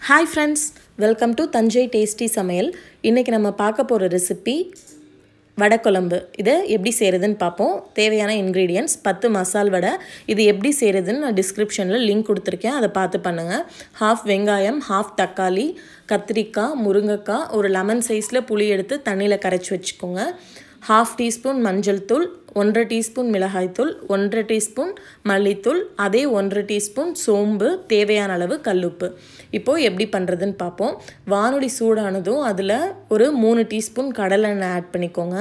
Hi friends, welcome to Tanjai Tasty Samayal. இன்னைக்கு நம்ம பார்க்க போற ரெசிபி வடை குழம்பு. இத எப்படி செய்யறதுன்னு பாப்போம். தேவையான ingredients 10 மசால் வடை. இது எப்படி செய்யறதுன்னு நான் descriptionல லிங்க் கொடுத்திருக்கேன். அத பார்த்து பண்ணுங்க. half வெங்காயம், half தக்காளி, கத்திரிக்காய், முருங்கைக்காய், ஒரு லெமன் சைஸ்ல புளி எடுத்து தண்ணில கரைச்சு வெச்சுக்கோங்க. half teaspoon மஞ்சள் தூள், 1/2 டீஸ்பூன் மிளகாய் தூள், 1/2 டீஸ்பூன் மல்லித்தூள், அதே 1/2 டீஸ்பூன் சோம்பு, தேவையான அளவு கல்லுப்பு. இப்போ எப்படி பண்றதுன்னு பாப்போம். வாணலி சூடானதும் அதுல ஒரு 3 டீஸ்பூன் கடலை எண்ணெய் ஆட் பண்ணிக்கோங்க.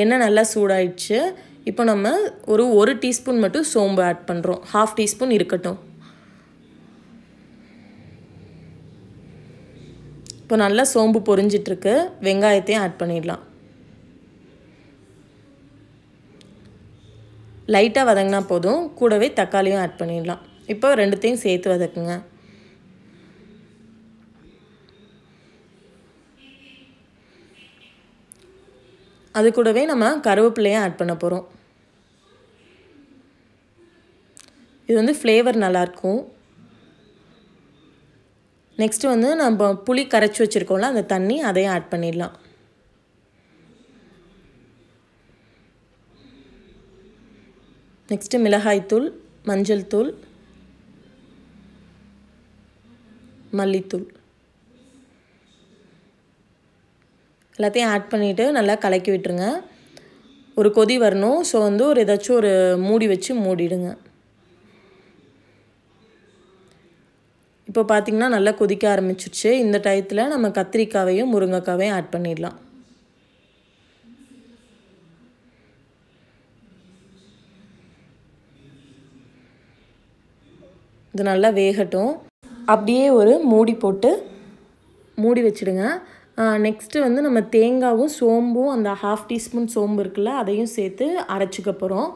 எண்ணெய் நல்லா சூடாயிடுச்சு. இப்போ நம்ம ஒரு 1 டீஸ்பூன் மட்டும் சோம்பு ஆட் பண்றோம். half டீஸ்பூன் இருக்கட்டும். இப்போ நல்லா சோம்பு பொரிஞ்சிட்டு இருக்கு. வெங்காயத்தையும் ஆட் பண்ணிடலாம். லைட்டா வதங்கினா போதும். கூடவே தக்காளியும் ஆட் பண்ணிடலாம். இப்போ ரெண்டுத்தையும் சேர்த்து வதக்குங்க. அது கூடவே நம்ம கறிவேப்பிலையும் ஆட் பண்ண போறோம். இது வந்து ஃப்ளேவர் நல்லா இருக்கும். நெக்ஸ்ட் வந்து நம்ம புளி கரைச்சு வச்சிருக்கோம்ல அந்த தண்ணி அதையும் ஆட் பண்ணிடலாம். நெக்ஸ்ட் மிளகாய் தூள், மஞ்சள் தூள், மல்லித்தூள் எல்லாத்தையும் ஆட் பண்ணிட்டு நல்லா கலக்கி விட்டுருங்க. ஒரு கொதி வரணும். ஸோ வந்து ஒரு ஏதாச்சும் ஒரு மூடி வச்சு மூடிடுங்க. இப்போ பார்த்தீங்கன்னா நல்லா கொதிக்க ஆரம்பிச்சிருச்சு. இந்த டயத்துல நம்ம கத்திரிக்காவையும் முருங்கைக்காவையும் ஆட் பண்ணிடலாம். இது நல்லா வேகட்டும். அப்படியே ஒரு மூடி போட்டு மூடி வச்சிடுங்க. நெக்ஸ்ட் வந்து நம்ம தேங்காவும் சோம்பும் அந்த half டீஸ்பூன் சோம்பு இருக்குல்ல அதையும் சேர்த்து அரைச்சுக்க போறோம்.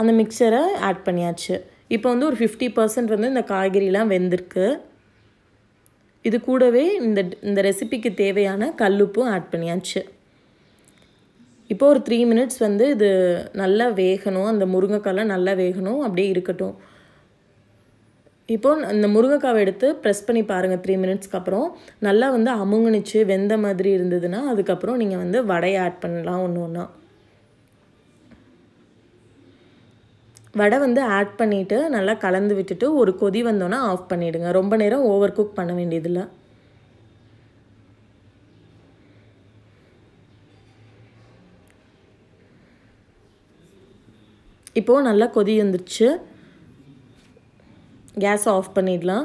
அந்த மிக்சரை ஆட் பண்ணியாச்சு. இப்போ வந்து ஒரு 50% வந்து இந்த காய்கறிலாம் வெந்திருக்கு. இது கூடவே இந்த ரெசிபிக்கு தேவையான கல்லுப்பும் ஆட் பண்ணியாச்சு. இப்போ ஒரு 3 மினிட்ஸ் வந்து இது நல்லா வேகணும். அந்த முருங்கைக்காய் நல்லா வேகணும். அப்படியே இருக்கட்டும். இப்போ இந்த முருங்கைக்காவை எடுத்து பிரஸ் பண்ணி பாருங்க 3 மினிட்ஸ்க்கு அப்புறம் நல்லா வந்து அமுங்குனிச்சு வெந்த மாதிரி இருந்ததுன்னா அதுக்கப்புறம் நீங்க வந்து வடையை ஆட் பண்ணலாம் ஒண்ணா. வடை வந்து ஆட் பண்ணிட்டு நல்லா கலந்து விட்டுட்டு ஒரு கொதி வந்தோனா ஆஃப் பண்ணிடுங்க. ரொம்ப நேரம் ஓவர் குக் பண்ண வேண்டியதில்லை. இப்போ நல்லா கொதி வந்துருச்சு. கேஸ் ஆஃப் பண்ணிடலாம்.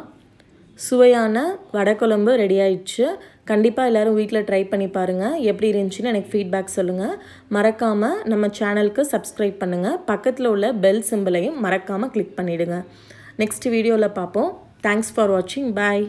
சுவையான வடை குழம்பு ரெடி ஆயிடுச்சு. கண்டிப்பாக எல்லாரும் வீட்டில் ட்ரை பண்ணி பாருங்கள். எப்படி இருந்துச்சுன்னு எனக்கு ஃபீட்பேக் சொல்லுங்கள். மறக்காமல் நம்ம சேனலுக்கு சப்ஸ்கிரைப் பண்ணுங்கள். பக்கத்தில் உள்ள பெல் சிம்பிளையும் மறக்காமல் கிளிக் பண்ணிவிடுங்க. நெக்ஸ்ட் வீடியோவில் பார்ப்போம். தேங்க்ஸ் ஃபார் வாட்சிங். பாய்.